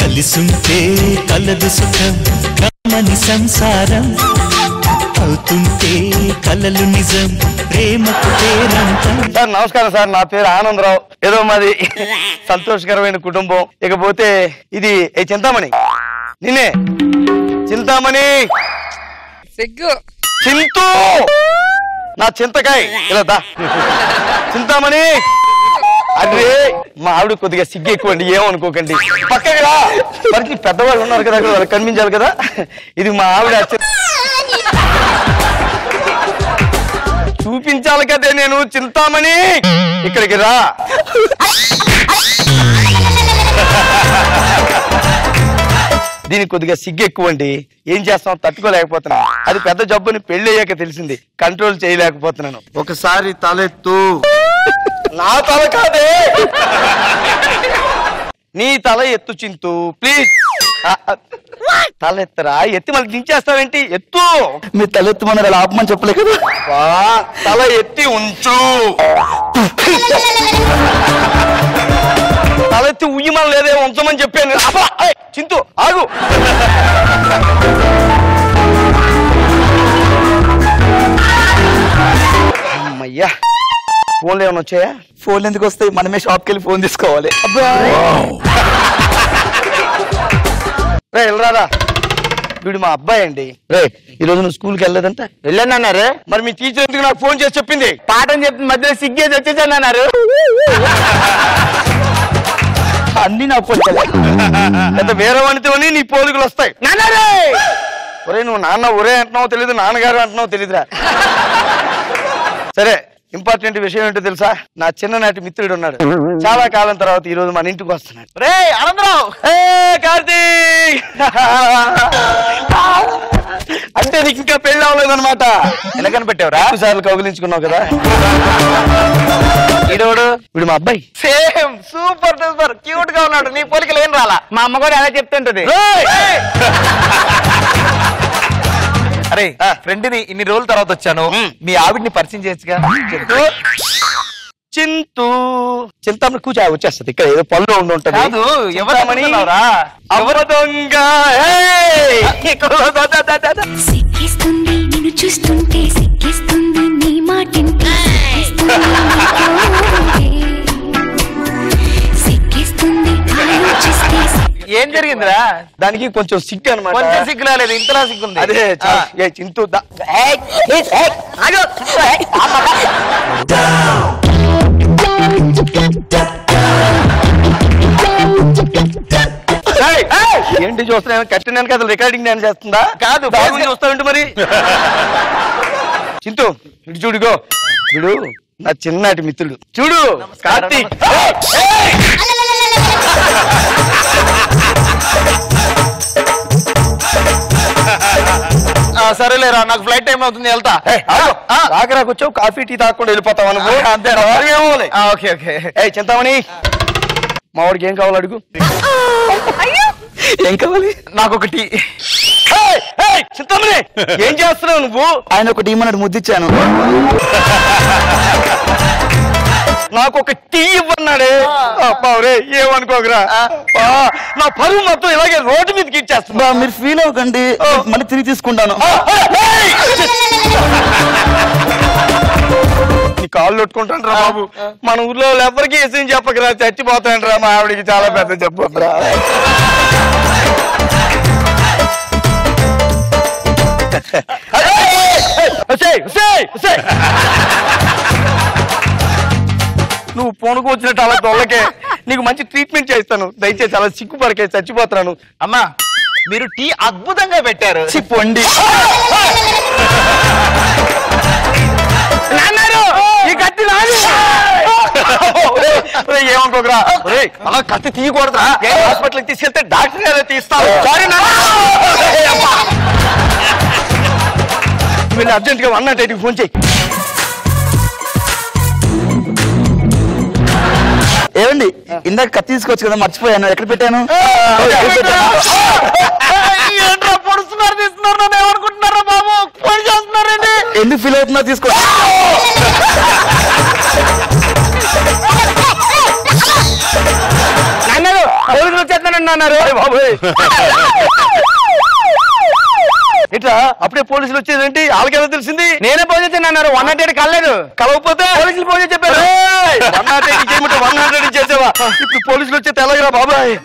కలిసుంటే కలదు సుఖం కమ్మని సంసారం అవుతుంటే కలలు నిజం ప్రేమకు పేరంతం. సార్ నమస్కారం సార్, నా పేరు ఆనందరావు. ఏదో మాది సంతోషకరమైన కుటుంబం. ఇకపోతే ఇది చింతామణి, నిన్నే చింతామణి సిగ్గు చింతూ నా చింతకాయ ఇలా దా చింతామణి. అదే మా ఆవిడ కొద్దిగా సిగ్గు ఎక్కువ అండి, ఏమనుకోకండి. పక్కకి రా, మరి పెద్దవాళ్ళు ఉన్నారు కదా వాళ్ళకి కనిపించాలి కదా. ఇది మా ఆవిడ చూపించాలి కదే నేను. చింతామణి ఇక్కడికి రా. దీనికి కొద్దిగా సిగ్గు ఎక్కువ అండి, ఏం చేస్తాం తట్టుకోలేకపోతున్నాను. అది పెద్ద జబ్బుని పెళ్లి అయ్యాక తెలిసింది, కంట్రోల్ చేయలేకపోతున్నాను. ఒకసారి తలెత్తు. నా తల కాదే, నీ తల ఎత్తు చింతూ ప్లీజ్. తల ఎత్తరా, ఎత్తి మళ్ళీ దించేస్తావేంటి? ఎత్తు. మీ తల ఎత్తు మన ఆపమని చెప్పలే కదా. తల ఎత్తి ఉంచు. తలెత్తి ఉయ్యమని లేదే, ఉంచమని చెప్పాను. చింతూ ఆగు. అమ్మయ్యా, ఫోన్లు ఏమైనా వచ్చాయా? ఫోన్లు ఎందుకు వస్తాయి, మనమే షాప్కి వెళ్ళి ఫోన్ తీసుకోవాలి. వెళ్ళరారా, వీడు మా అబ్బాయి అండి. రే ఈరోజు నువ్వు స్కూల్కి వెళ్ళలేదంట. వెళ్ళానన్నారే, మరి మీ టీచర్ ఎందుకు నాకు ఫోన్ చేసి చెప్పింది? పాఠం చెప్పింది, మధ్యలో సిగ్గేసి వచ్చేసాను అన్నారు. అన్ని నా ఫోన్ ఎంత వేరే వాడితోని నీ పోలికలు వస్తాయి. ఒరే నువ్వు నాన్న ఒరే అంటున్నావు తెలీదు, నాన్నగారు అంటున్నావు తెలీదురా. సరే, ఇంపార్టెంట్ విషయం ఏంటో తెలుసా? నా చిన్ననాటి మిత్రుడు ఉన్నాడు, చాలా కాలం తర్వాత ఈ రోజు మన ఇంటికి వస్తున్నాడు. రే ఆనందరావు, కార్తీక్. అంటే నీకు ఇంకా పెళ్లి అవ్వలేదన్నమాట. ఎలా కనిపెట్టావురా? 2 సార్లు కౌగిలించుకున్నావు కదా. ఈడోడు వీడు మా అబ్బాయి. సేమ్ సూపర్ సూపర్ క్యూట్ గా ఉన్నాడు. నీ పోలికలు ఏం రాలా? మా అమ్మ కూడా ఎలా చెప్తుంటది. అరే ఫ్రెండ్ ని ఇన్ని రోజుల తర్వాత వచ్చాను, మీ ఆవిడ్ని పరిచయం చేయొచ్చుగా. చింతూ చింతమని కూర్చో, వచ్చేస్తుంది. ఇక్కడ ఏదో పళ్ళు ఉండి ఉంటుంది. ఎవరు దొంగ? సిక్కిస్తుంది నిన్ను చూస్తుంటే, సిక్కిస్తుంది నీ మాటింటే, సిక్కిస్తుంది ఆలోచిస్తే. ఏం జరిగిందిరా? దానికి కొంచెం సిగ్గు అనమాట. కొంచెం సిగ్గు రాలేదు, ఇంతలా సిగ్గుంది. అదే చింతూ ఏంటి చూస్తున్నా? కట్టినాను కదా, రికార్డింగ్ డాన్స్ చేస్తుందా? కాదు, చూస్తావేంటి మరి? చింతూ ఇటు చూడుగో, వీడు నా చిన్ననాటి మిత్రుడు. చూడు కార్తీక్. సరేలేరా, నాకు ఫ్లైట్ టైం అవుతుంది, వెళ్తా. ఆగ్రా కూర్చో, కాఫీ టీ తాగకుండా వెళ్ళిపోతావు అనుకో. అంతేనా? Okay okay. చింతామణి, మా వాడికి ఏం కావాలి అడుగు. ఏం కావాలి? నాకు ఒక టీ. చింతామణి ఏం చేస్తున్నావు నువ్వు? ఆయన ఒక టీ అన్నాడు, ముద్దిచ్చాను. నాకు ఒక టీ ఇవ్వన్నాడే. అబ్బావురే ఏమనుకోకరా, నా పరువు మొత్తం ఇలాగే రోడ్డు మీదకి ఇచ్చేస్తున్నా. మీరు ఫీల్ అవ్వకండి, మళ్ళీ తిరిగి తీసుకుంటాను. నీ కాళ్ళు కొట్టుకుంటాను రా బాబు. మన ఊర్లో ఎవరికి ఏం చెప్పకరా, చచ్చిపోతాను రా. మా ఆవిడికి చాలా పెద్ద చెప్పరా. నువ్వు పొనుకు వచ్చినట్టు అలా తొల్లకే నీకు మంచి ట్రీట్మెంట్ చేస్తాను. దయచేసి అలా సిగ్గుపడకే, చచ్చిపోతున్నాను. అమ్మా మీరు టీ అద్భుతంగా పెట్టారు. పొండి ఏమనుకోకరా, అలా కత్తి తీయకూడదురా. హాస్పిటల్కి తీసుకెళ్తే డాక్టర్ గారే తీస్తాను. వీళ్ళు అర్జెంట్ గా 108కి ఫోన్ చేయి. ఏమండి, ఇందాక కత్తి తీసుకోవచ్చు కదా, మర్చిపోయాను. ఎక్కడ పెట్టాను? పొడుస్తున్నారు, తీస్తున్నారు. నన్ను ఏమనుకుంటున్నారా బాబు? ఫోన్ చేస్తున్నారండి. ఎందుకు ఫీల్ అవుతున్నా? తీసుకో. అన్నారు బాబోయ్. ఇట్లా అప్పుడే పోలీసులు వచ్చేదేంటి? వాళ్ళకెలా తెలిసింది? నేనే ఫోన్ చేశాను అన్నారు. 108 కలలేదు. కలవకపోతే పోలీసులు ఫోన్ చేసి చెప్పారు 108 చేయమంటే 108 చేసావా? ఇప్పుడు పోలీసులు వచ్చే తెలగరా బాబాయ్.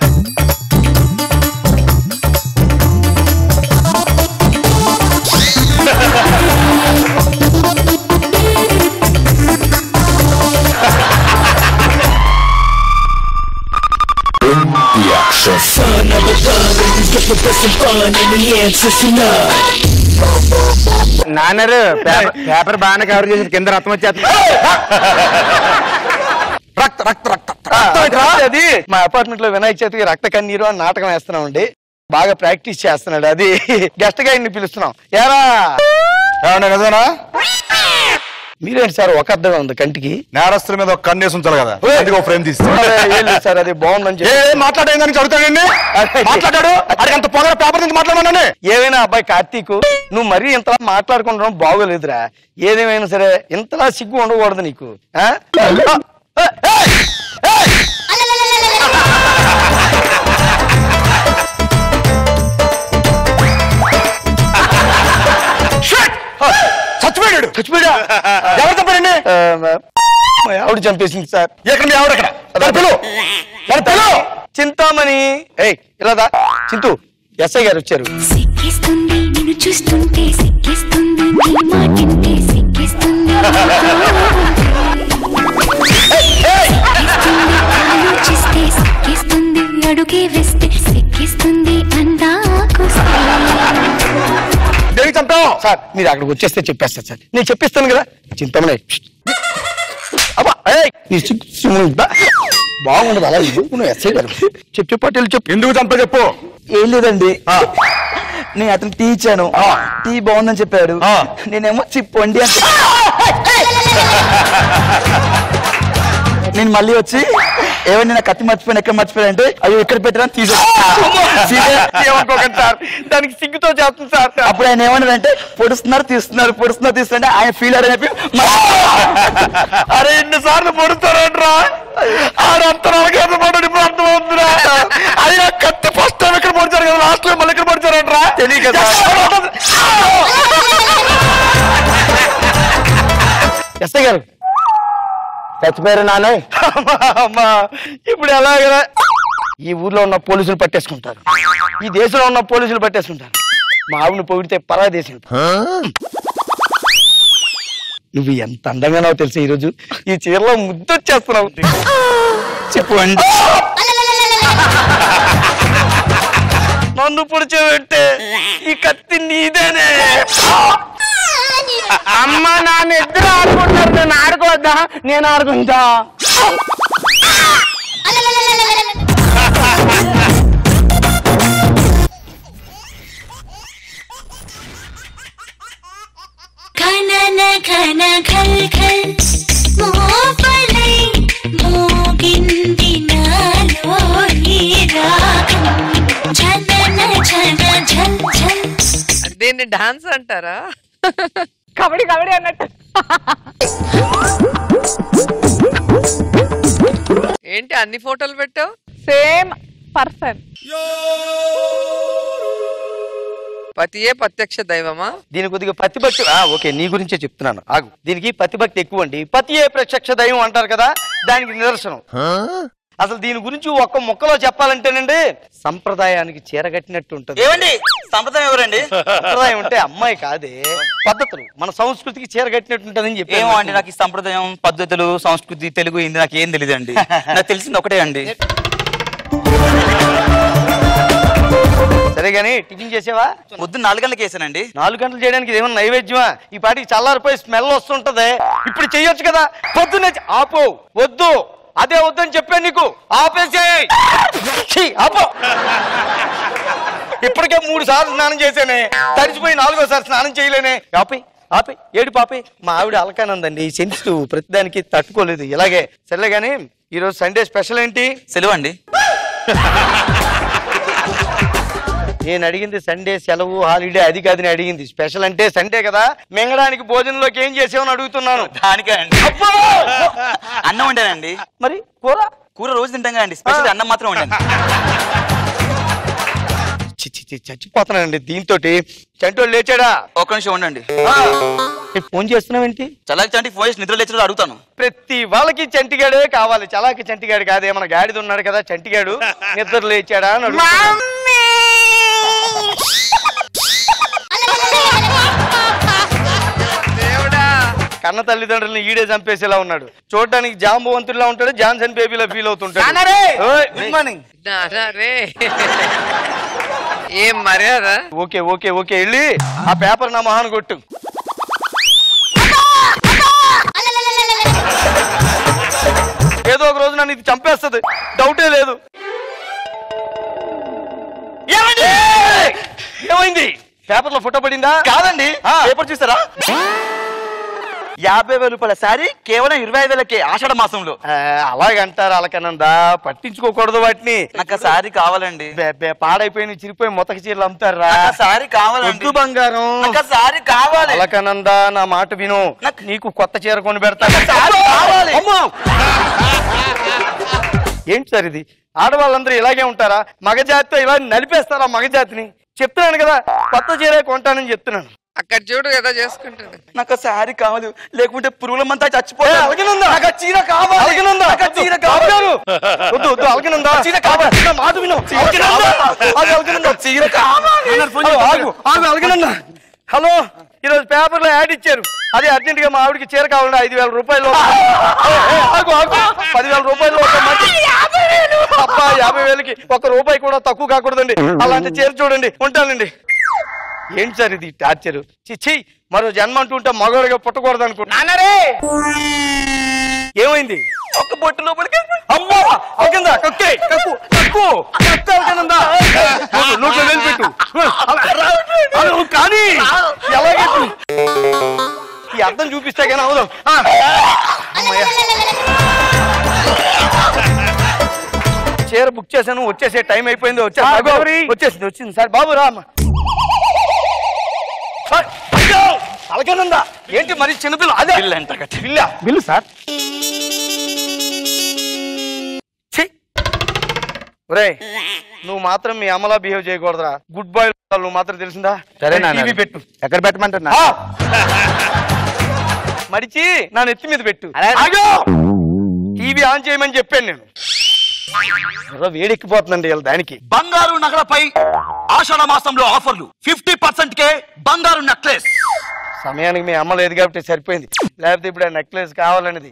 నాన్నరు పేపర్ బాగానే కవర్ చేసి కింద రక్తం వచ్చేస్తుంది. అది మా అపార్ట్మెంట్ లో వినాయక చవితికి రక్త కన్నీరు అని నాటకం వేస్తున్నామండి. బాగా ప్రాక్టీస్ చేస్తున్నాడు. అది గెస్ట్ గా ఇన్ని పిలుస్తున్నాం. ఏరా కదనా మీరేంటి సార్ ఒక అర్థమే ఉంది కంటికి? నేరస్తుల మీద ఒక కన్నేసి ఉంచాలి కదా, ఫ్రేమ్ తీస్తాను సార్ అది బాగుందని మాట్లాడేందని చదువుతాడండి. మాట్లాడాడు అడిగంత పొగర పేపర్ నుంచి మాట్లాడమని. ఏమైనా అబ్బాయి కార్తీక్, నువ్వు మరీ ఇంతలా మాట్లాడుకుంటున్నావు బాగోలేదురా. ఏదేమైనా సరే ఇంతలా సిగ్గు ఉండకూడదు నీకు. చచ్చిపోయాడు. చచ్చిపోయా? ఎవరు చెప్పారండి? ఆవిడ చంపేసింది సార్. ఎక్కడ ఆవిడ ఎక్కడ? చింతామణి. ఏయ్ ఇలాదా చింతూ, ఎస్ఐ గారు వచ్చారు. సిక్కిస్తుంది నిన్ను చూస్తుంటే, సిక్కిస్తుంది నీ మాటింటే, సిక్కిస్తుంది ఆలోచిస్తే, సిక్కిస్తుంది అడుగే వేస్తే, సిక్కిస్తుంది అందాకొస్తే. దేనికి చంపావు? సార్ మీరు అక్కడికి వచ్చేస్తే చెప్పేస్తారు సార్. నేను చెప్పిస్తాను కదా. చింతామణి అబ్బా బాగుండదు అలా. నువ్వు ఎస్ఐ గారు చెప్పు పట్టేలు చెప్పు. ఎందుకు చంపా చెప్పు. ఏం లేదండి, నేను అతను టీ ఇచ్చాను, టీ బాగుందని చెప్పాడు. నేనేమో చిప్పండి అని నేను మళ్ళీ వచ్చి ఏమండి నా కత్తి మర్చిపోయాను, ఎక్కడ మర్చిపోయాను అంటే అయ్యో ఎక్కడ పెట్టినా ఏమనుకోకండి సార్, దానికి సిగ్గుతో చేస్తుంది సార్. అప్పుడు ఆయన ఏమన్నారంటే పొడుస్తున్నారు తీస్తున్నారు తీస్తుంటే ఆయన ఫీల్ అయ్యారని చెప్పి అరే ఎన్నిసార్లు పొడుస్తారంట్రా ఆడంత ఇప్పుడు అర్థమవుతుందిరా. అయినా కత్తి ఫస్ట్ టైం ఎక్కడ పొడిచారు కదా, లాస్ట్ టైం మళ్ళీ ఎక్కడ పొడిచారంట్రా తెలియదు కదా. ఎస్ఐ గారు చచ్చిపోయారు నానే. అమ్మా ఇప్పుడు ఎలాగ ఈ ఊర్లో ఉన్న పోలీసులు పట్టేసుకుంటారు, ఈ దేశంలో ఉన్న పోలీసులు పట్టేసుకుంటారు. మా ఆవిడని పొగిడితే పరా దేశం. నువ్వు ఎంత అందంగానో తెలుసు. ఈరోజు ఈ చీరలో ముద్దొచ్చేస్తున్నావు. చెప్పండి. నన్ను పొడిచేవంటే ఈ కత్తి నీదేనే. అమ్మ నాన్న ఇద్దరు ఆడుకుంటారు, నేను ఆడుకోవద్దా? నేను ఆడుకుంటా. కనన కన ఖల్ ఖల్ మోపలై మోగింది నాలో ఈ రాగం. ఝనన ఝన ఝల్ ఝల్. దీన్ని డాన్స్ అంటారా? కబడ్డీ కబడ్డీ అన్నట్టు. ఏంటి అన్ని ఫోటోలు పెట్టావు? Same person. పతియే ప్రత్యక్ష దైవమా? దీని కొద్దిగా పతిభక్తి. ఓకే నీ గురించే చెప్తున్నాను ఆగు. దీనికి పతిభక్తి ఎక్కువ అండి. పతియే ప్రత్యక్ష దైవం అంటారు కదా, దానికి నిదర్శనం. అసలు దీని గురించి ఒక్క ముక్కలో చెప్పాలంటేనండి సంప్రదాయానికి చీరగట్టినట్టు ఉంటది. ఏమండి సంప్రదాయం ఎవరండి? సంప్రదాయం అంటే అమ్మాయి కాదే, పద్ధతులు మన సంస్కృతికి చీరగట్టినట్టు ఉంటదని చెప్పి. ఏమో అండి, నాకు ఈ సంప్రదాయం పద్ధతులు సంస్కృతి తెలుగు హిందీ నాకు ఏం తెలియదు అండి. నాకు తెలిసింది ఒకటే అండి. సరే గానీ టిఫిన్ చేసావా? పొద్దున్న 4 గంటలకు వేసానండి. 4 గంటలు చేయడానికి ఏమన్నా నైవేద్యమా? ఈ పాటికి చల్లారిపోయి స్మెల్ వస్తుంటది. ఇప్పుడు చెయ్యొచ్చు కదా. పొద్దున్నే ఆపో. వద్దు, అదే వద్దని చెప్పాను నీకు. ఆపేసేయ్. ఆపో. ఇప్పటికే 3 సార్లు స్నానం చేశానే, తడిచిపోయి 4వ సారి స్నానం చేయలేనే. ఆపే ఏడు పాపే. మా ఆవిడ అలకానందండి, సెన్సిటివ్, ప్రతిదానికి తట్టుకోలేదు. ఇలాగే సర్లే గానీ ఈరోజు సండే స్పెషల్ ఏంటి? సెలవు అండి. నేను అడిగింది సండే సెలవు హాలిడే అది కాదని అడిగింది. స్పెషల్ అంటే సండే కదా, మింగడానికి భోజనంలోకి ఏం చేసావని అడుగుతున్నాను. దానికే అండి. అన్నం వండానండి. మరి కూర రోజు తింటాం కదండి, స్పెషల్ అన్నం మాత్రం వండాను. చచ్చిపోతున్నానండి దీంతో. చంటోడు లేచాడా? ఒక్క నిమిషం ఉండండి. ఫోన్ చేస్తున్నావేంటి? చలాకి చంటి ఫోన్ చేసి నిద్ర లేచినట్టు అడుగుతాను. ప్రతి వాళ్ళకి చంటిగాడే కావాలి, చలాకి చంటిగాడు కాదే. మన గాడిద ఉన్నాడు కదా చంటిగాడు, నిద్ర లేచాడా అని అడుగుతాను. కన్న తల్లిదండ్రులను ఈడే చంపేసేలా ఉన్నాడు. చూడడానికి జాంబవంతుడిలా ఉంటాడు, జాన్సన్ బేబీలా ఫీల్ అవుతుంటాడు. Good morning. ఏం మర్యాద? ఓకే ఓకే ఓకే, వెళ్ళి ఆ పేపర్ నా మొహాన్ని కొట్టు. ఏదో ఒక రోజు నన్ను ఇది చంపేస్తుంది, డౌటే లేదు. ఏమైంది? పేపర్ లో ఫోటో పడిందా? కాదండి, పేపర్ చూసారా? 50,000 రూపాయల సారీ కేవలం 25,000కే ఆషాఢ మాసంలో. అలాగంటారు అలకనందా, పట్టించుకోకూడదు వాటిని. నాకు సారీ కావాలండి. పాడైపోయి చిరిపోయి మొతక చీరలు అమ్ముతారా? సారీ కావాలండి. బంగారం సారీ కావాలి. అలకనందా నా మాట విను, నీకు కొత్త చీర కొని పెడతా. ఏంటి సార్ ఇది? ఆడవాళ్ళందరూ ఇలాగే ఉంటారా? మగజాతితో ఇలా నలిపేస్తారా మగజాతిని? చెప్తున్నాను కదా, కొత్త చీర కొంటానని చెప్తున్నాను. అక్కడ చూడు ఏదో చేసుకుంటాడు. నాకు సారీ కావాలి, లేకుంటే పురుగులమంతా చచ్చిపోయా. చీర కావాలి. చీర కావాలి. మాట విను. చీర కావాలి. హలో, ఈరోజు పేపర్ లో యాడ్ ఇచ్చారు, అదే అర్జెంట్ గా మా ఆవిడికి చీర కావాలండి. 5,000 రూపాయలు. 10,000 రూపాయలు. అబ్బా, 50,000కి ₹1 కూడా తక్కువ కాకూడదండి. అలాంటి చీర చూడండి, ఉంటానండి. ఏంటి సార్ ఇది టార్చర్? చిచ్చి, మరో జన్మ అంటూ ఉంటే మగవాడిగా పుట్టకూడదు అనుకుంటా. ఏమైంది? ఒక బొట్టు లోపలికి అమ్మా, అలకిందా? కక్కే, కక్కు కక్కు కక్కు అలకిందా? నోట్లో వేలు పెట్టు. కానీ ఎలాగే ఈ అర్థం చూపిస్తే కానీ అవుదాం. చీర బుక్ చేశాను, వచ్చేసే టైం అయిపోయింది. వచ్చేసింది వచ్చింది సార్. బాబు రా. అలకనందా ఏంటి మరి చిన్నపిల్ల? అదే బిల్లు సార్. ఒరేయ్, నువ్వు మాత్రం మీ అమ్మలా బిహేవ్ చేయకూడదురా. గుడ్ బాయ్ నువ్వు మాత్రం, తెలిసిందా? సరే టీవీ పెట్టు. ఎక్కడ పెట్టమంటున్నా? మడిచి నా నెత్తి మీద పెట్టు. టీవీ ఆన్ చేయమని చెప్పాను నేను. వేడెక్కిపోతుందండి ఇలా దానికి. బంగారు నగలపై ఆషాఢ మాసంలో ఆఫర్లు 50%కే బంగారు నెక్లెస్. సమయానికి మీ అమ్మ లేదు కాబట్టి సరిపోయింది, లేకపోతే ఇప్పుడు ఆ నెక్లెస్ కావాలనేది.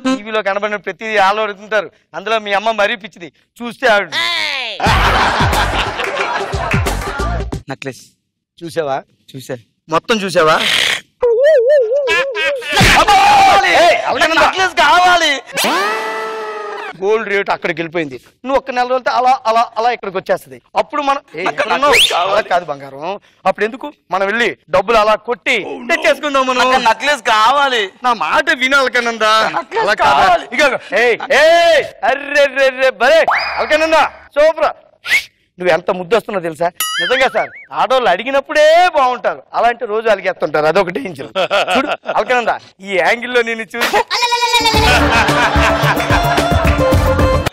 టీవీలో కనబడిన ప్రతిదీ ఆలోచిస్తుంటారు, అందులో మీ అమ్మ మరీ పిచ్చిది. చూస్తే ఆవిడ నెక్లెస్ చూసావా? చూసా. మొత్తం చూసావా? నెక్లెస్ కావాలి. గోల్డ్ రేట్ అక్కడికి వెళ్ళిపోయింది. నువ్వు ఒక్క నెల రోజులతో అలా అలా అలా ఇక్కడికి వచ్చేస్తుంది. అప్పుడు మనం కాదు బంగారం, అప్పుడు ఎందుకు మనం వెళ్ళి డబ్బులు అలా కొట్టి తెచ్చేసుకుందాం. మనం నెక్లెస్ కావాలి. నా మాట వినాలకనందా? అర్రే బరే అలకనందా సూపర్. నువ్వు ఎంత ముద్దొస్తున్నావు తెలుసా? నిజంగా సార్, ఆడవాళ్ళు అడిగినప్పుడే బాగుంటారు, అలాంటి రోజు అలిగేస్తుంటారు. అదొక డేంజర్. చూడు అలకనందా, ఈ యాంగిల్లో నేను చూసి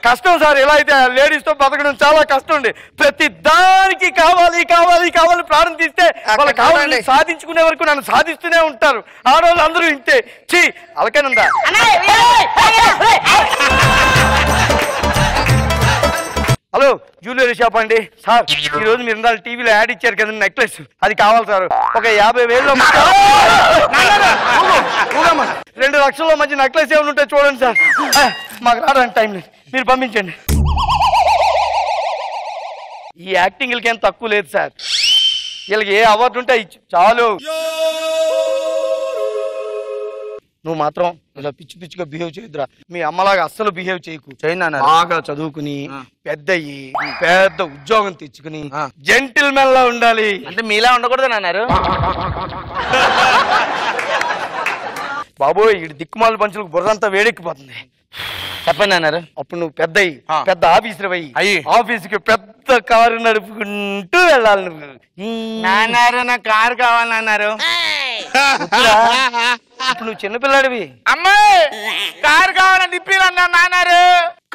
కష్టం సార్. ఎలా అయితే లేడీస్ తో బతకడం చాలా కష్టం అండి. ప్రతి దానికి కావాలి కావాలి కావాలి ప్రాణం తీస్తే వాళ్ళు కావాలని సాధించుకునే వరకు నన్ను సాధిస్తూనే ఉంటారు. ఆడవాళ్ళు అందరూ ఇంతే. చీ అలకనందా. హలో, జ్యువెలరీ షాప్ అండి సార్. ఈ రోజు మీరు ఇందాక టీవీలో యాడ్ ఇచ్చారు కదా నెక్లెస్, అది కావాలి సార్. ఒక 50,000 2 లక్షల మధ్య నెక్లెస్ ఏమైనా ఉంటే చూడండి సార్. మాకు రావడానికి టైం లేదు, మీరు పంపించండి. ఈ యాక్టింగ్లకి ఏం తక్కువ లేదు సార్. వీళ్ళకి ఏ అవార్డు ఉంటే చాలు. నువ్వు మాత్రం ఇలా పిచ్చి పిచ్చిగా బిహేవ్ చేయొద్దురా. మీ అమ్మలాగా అస్సలు బిహేవ్ చేయకు. బాగా చదువుకుని పెద్దయ్యి పెద్ద ఉద్యోగం తెచ్చుకుని జెంటిల్మెన్ లా ఉండాలి. అంటే మీలా ఉండకూడదు అన్నారు బాబోయ్. ఈ దిక్కుమాల పంచులకు బుర్రంతా వేడెక్కిపోతుంది. చెప్పండి అన్నారు. అప్పుడు నువ్వు పెద్దయ్యి పెద్ద ఆఫీసర్ అయ్యి ఆఫీస్కి పెద్ద కారు నడుపుకుంటూ వెళ్ళాలి. నువ్వు నాన్నారు నాకు కారు కావాలన్నారు. ఇప్పుడు నువ్వు చిన్నపిల్లాడివి. అమ్మాయి కారు కావాలని తిప్పిరన్నా నాన్నారు.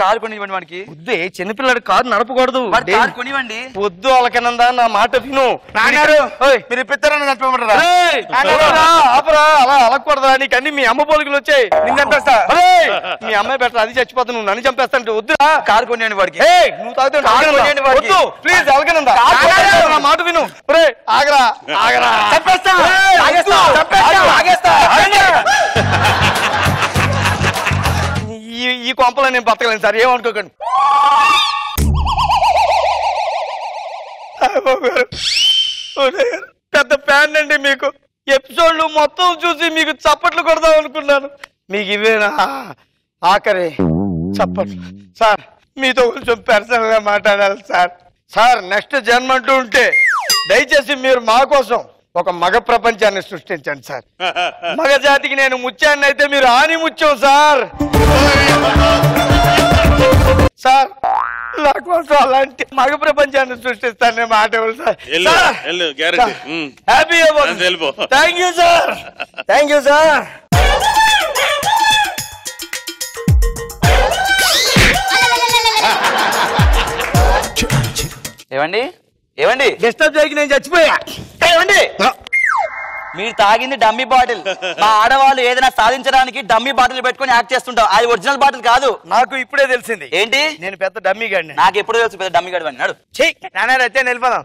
కారు కొనివ్వండి వాడికి. వద్దే, చిన్నపిల్లడు కారు నడపకూడదు. వాడి కారు కొనివ్వండి. వద్దు అలకనందా, నా మాట విను. నాన్నారు ఓయ్, మీరు ఇప్పిస్తారని నడిపేమంటారా? ఏయ్, ఆపరా, ఆపరా, అలా అలకూడదా? నీకు అన్ని మీ అమ్మ పోలికలు వచ్చాయి. నిన్ను చంపేస్తా. ఏయ్, మీ అమ్మాయి బెటర్, అది చచ్చిపోతా, నువ్వు నన్ను చంపేస్తాంటే వద్దురా. కారు కొనివ్వండి వాడికి. ఏయ్, నువ్వు తాగితే కారు కొనివ్వండి వాడికి. వద్దు ప్లీజ్, అలకనందా, నా మాట విను. ఒరేయ్, ఆగరా, ఆగరా. చంపేస్తా. ఏయ్, ఆగేస్తా, వద్దు. చంపేస్తా, ఆగేస్తా. ఈ కొంపలో నేను బతకలేను సార్, ఏమనుకోకండి. పెద్ద ఫ్యాన్ అండి మీకు. ఎపిసోడ్లు మొత్తం చూసి మీకు చప్పట్లు కొడదాం అనుకున్నాను. మీకు ఇవేనా ఆఖరి చప్పట్లు? సార్, మీతో కొంచెం పర్సనల్ గా మాట్లాడాలి సార్. సార్, నెక్స్ట్ జన్మ అంటూ ఉంటే దయచేసి మీరు మా కోసం ఒక మగ ప్రపంచాన్ని సృష్టించండి సార్. మగ జాతికి నేను ముత్యాన్ని అయితే మీరు ఆని ముత్యం సార్. సార్, నా కోసం అలాంటి మగ ప్రపంచాన్ని సృష్టిస్తానని మాట ఇవ్వాలి sir. Happy thank you sir, thank you sir. ఏమండి ఏమండి డిస్టర్బ్ చేయకి నేను చచ్చిపోయా. ఏమండి మీరు తాగింది డమ్మీ బాటిల్. మా ఆడవాళ్ళు ఏదైనా సాధించడానికి డమ్మీ బాటిల్ పెట్టుకొని యాక్ట్ చేస్తుంటావు. అది ఒరిజినల్ బాటిల్ కాదు. నాకు ఇప్పుడే తెలిసింది. ఏంటి? నేను పెద్ద డమ్మీ గాడిని. నాకు ఎప్పుడు తెలుసు పెద్ద డమ్మీ గడి అన్నాడు. చెయ్యి నాన్న అయితే నిలిపోదాం.